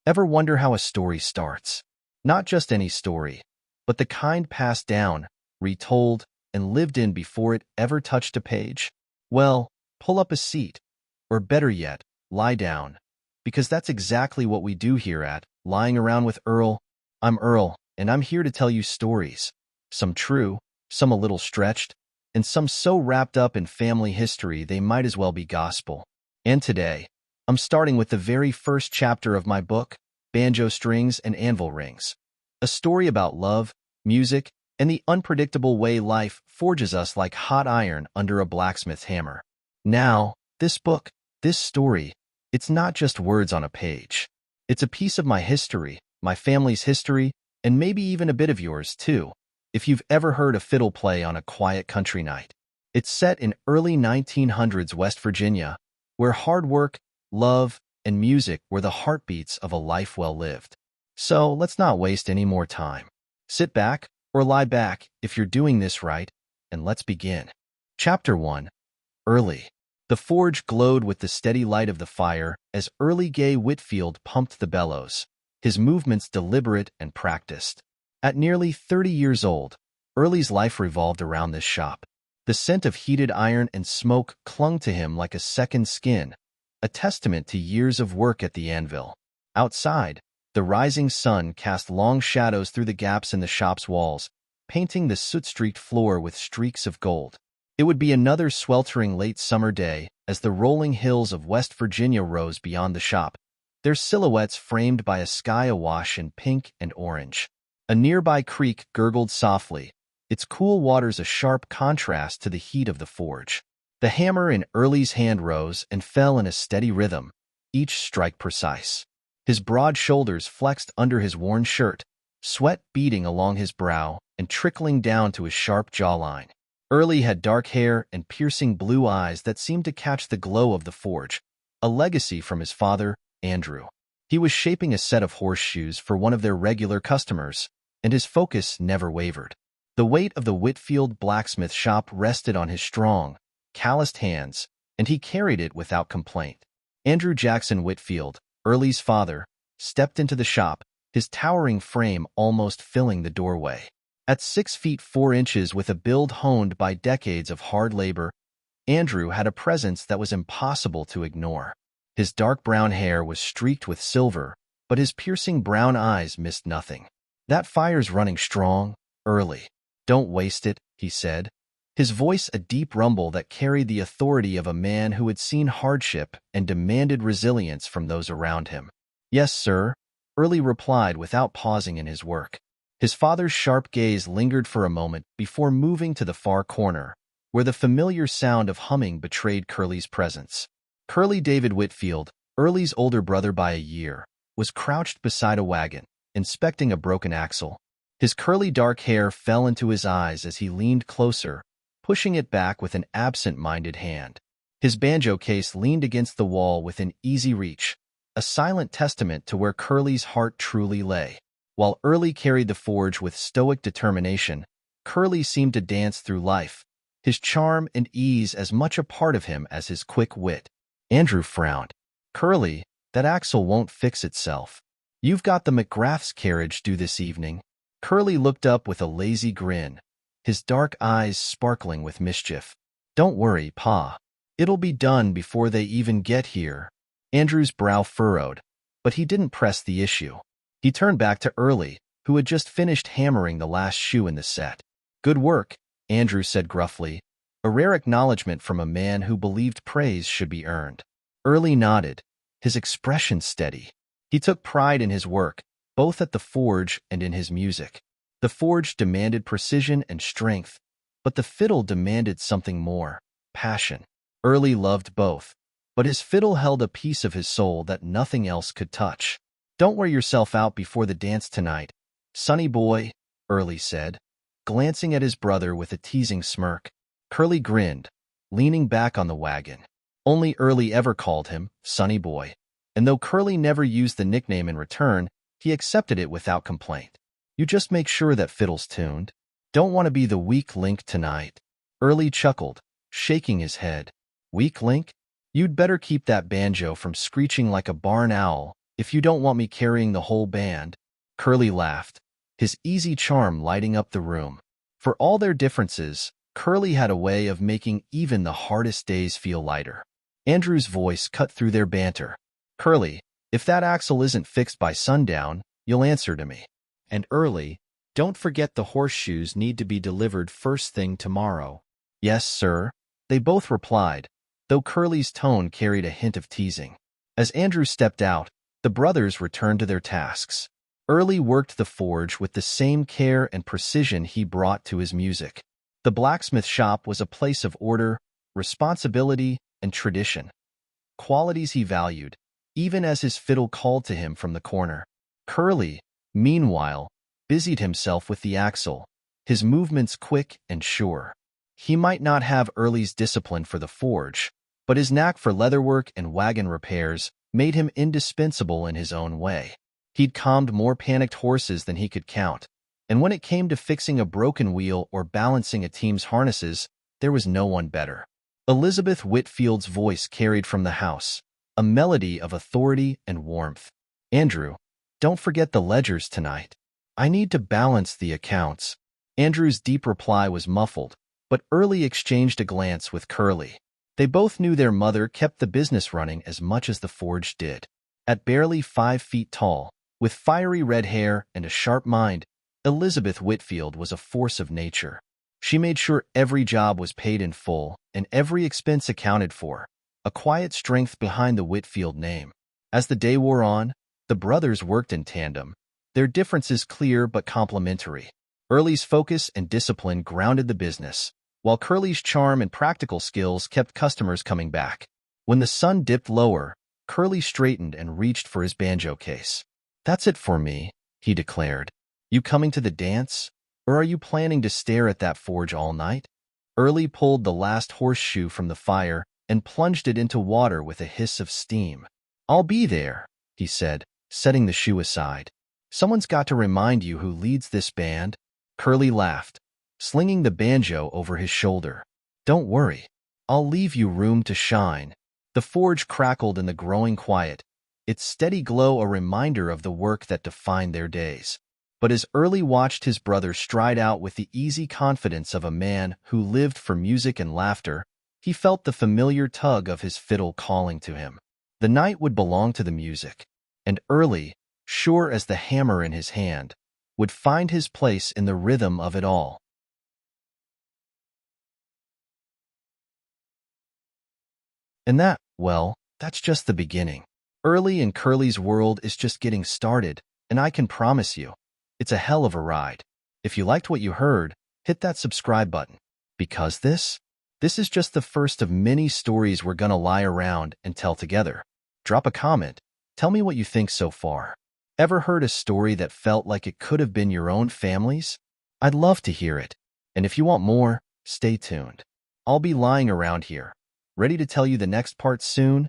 Ever wonder how a story starts? Not just any story, but the kind passed down, retold, and lived in before it ever touched a page? Well, pull up a seat, or better yet, lie down, because that's exactly what we do here at Lying Around with Earl. I'm Earl, and I'm here to tell you stories. Some true, some a little stretched, and some so wrapped up in family history they might as well be gospel. And today, I'm starting with the very first chapter of my book, Banjo Strings and Anvil Rings. A story about love, music, and the unpredictable way life forges us like hot iron under a blacksmith's hammer. Now, this book, this story, it's not just words on a page. It's a piece of my history, my family's history, and maybe even a bit of yours, too, if you've ever heard a fiddle play on a quiet country night. It's set in early 1900s West Virginia, where hard work, love, and music were the heartbeats of a life well lived. So let's not waste any more time. Sit back or lie back if you're doing this right, and let's begin. Chapter 1. Early. The forge glowed with the steady light of the fire as Early Gay Whitfield pumped the bellows, his movements deliberate and practiced. At nearly 30 years old, Early's life revolved around this shop. The scent of heated iron and smoke clung to him like a second skin, a testament to years of work at the anvil. Outside, the rising sun cast long shadows through the gaps in the shop's walls, painting the soot-streaked floor with streaks of gold. It would be another sweltering late summer day as the rolling hills of West Virginia rose beyond the shop, their silhouettes framed by a sky awash in pink and orange. A nearby creek gurgled softly, its cool waters a sharp contrast to the heat of the forge. The hammer in Early's hand rose and fell in a steady rhythm, each strike precise. His broad shoulders flexed under his worn shirt, sweat beading along his brow and trickling down to his sharp jawline. Early had dark hair and piercing blue eyes that seemed to catch the glow of the forge, a legacy from his father, Andrew. He was shaping a set of horseshoes for one of their regular customers, and his focus never wavered. The weight of the Whitfield blacksmith shop rested on his strong, calloused hands, and he carried it without complaint. Andrew Jackson Whitfield, Early's father, stepped into the shop, his towering frame almost filling the doorway. At 6 feet 4 inches with a build honed by decades of hard labor, Andrew had a presence that was impossible to ignore. His dark brown hair was streaked with silver, but his piercing brown eyes missed nothing. "That fire's running strong, Early. Don't waste it," he said, his voice a deep rumble that carried the authority of a man who had seen hardship and demanded resilience from those around him. "Yes, sir," Early replied without pausing in his work. His father's sharp gaze lingered for a moment before moving to the far corner, where the familiar sound of humming betrayed Curly's presence. Curly David Whitfield, Early's older brother by a year, was crouched beside a wagon, inspecting a broken axle. His curly dark hair fell into his eyes as he leaned closer, pushing it back with an absent-minded hand. His banjo case leaned against the wall within easy reach, a silent testament to where Curly's heart truly lay. While Early carried the forge with stoic determination, Curly seemed to dance through life, his charm and ease as much a part of him as his quick wit. Andrew frowned. "Curly, that axle won't fix itself. You've got the McGrath's carriage due this evening." Curly looked up with a lazy grin, his dark eyes sparkling with mischief. "Don't worry, Pa. It'll be done before they even get here." Andrew's brow furrowed, but he didn't press the issue. He turned back to Early, who had just finished hammering the last shoe in the set. "Good work," Andrew said gruffly, a rare acknowledgement from a man who believed praise should be earned. Early nodded, his expression steady. He took pride in his work, both at the forge and in his music. The forge demanded precision and strength, but the fiddle demanded something more, passion. Early loved both, but his fiddle held a piece of his soul that nothing else could touch. "Don't wear yourself out before the dance tonight, sonny boy," Early said, glancing at his brother with a teasing smirk. Curly grinned, leaning back on the wagon. Only Early ever called him sonny boy, and though Curly never used the nickname in return, he accepted it without complaint. "You just make sure that fiddle's tuned. Don't want to be the weak link tonight." Early chuckled, shaking his head. "Weak link? You'd better keep that banjo from screeching like a barn owl if you don't want me carrying the whole band." Curly laughed, his easy charm lighting up the room. For all their differences, Curly had a way of making even the hardest days feel lighter. Andrew's voice cut through their banter. "Curly, if that axle isn't fixed by sundown, you'll answer to me. And Early, don't forget the horseshoes need to be delivered first thing tomorrow." "Yes, sir," they both replied, though Curly's tone carried a hint of teasing. As Andrew stepped out, the brothers returned to their tasks. Early worked the forge with the same care and precision he brought to his music. The blacksmith shop was a place of order, responsibility, and tradition, qualities he valued, even as his fiddle called to him from the corner. Curly, meanwhile, busied himself with the axle, his movements quick and sure. He might not have Early's discipline for the forge, but his knack for leatherwork and wagon repairs made him indispensable in his own way. He'd calmed more panicked horses than he could count, and when it came to fixing a broken wheel or balancing a team's harnesses, there was no one better. Elizabeth Whitfield's voice carried from the house, a melody of authority and warmth. "Andrew, don't forget the ledgers tonight. I need to balance the accounts." Andrew's deep reply was muffled, but Early exchanged a glance with Curly. They both knew their mother kept the business running as much as the forge did. At barely 5 feet tall, with fiery red hair and a sharp mind, Elizabeth Whitfield was a force of nature. She made sure every job was paid in full and every expense accounted for, a quiet strength behind the Whitfield name. As the day wore on, the brothers worked in tandem, their differences clear but complementary. Early's focus and discipline grounded the business, while Curly's charm and practical skills kept customers coming back. When the sun dipped lower, Curly straightened and reached for his banjo case. "That's it for me," he declared. "You coming to the dance, or are you planning to stare at that forge all night?" Early pulled the last horseshoe from the fire and plunged it into water with a hiss of steam. "I'll be there," he said, setting the shoe aside. "Someone's got to remind you who leads this band." Curly laughed, slinging the banjo over his shoulder. "Don't worry, I'll leave you room to shine." The forge crackled in the growing quiet, its steady glow a reminder of the work that defined their days. But as Early watched his brother stride out with the easy confidence of a man who lived for music and laughter, he felt the familiar tug of his fiddle calling to him. The night would belong to the music, and Early, sure as the hammer in his hand, would find his place in the rhythm of it all. And that's just the beginning. Early and Curly's world is just getting started, and I can promise you, it's a hell of a ride. If you liked what you heard, hit that subscribe button, because this is just the first of many stories we're gonna lie around and tell together. Drop a comment, tell me what you think so far. Ever heard a story that felt like it could have been your own family's? I'd love to hear it. And if you want more, stay tuned. I'll be lying around here, ready to tell you the next part soon,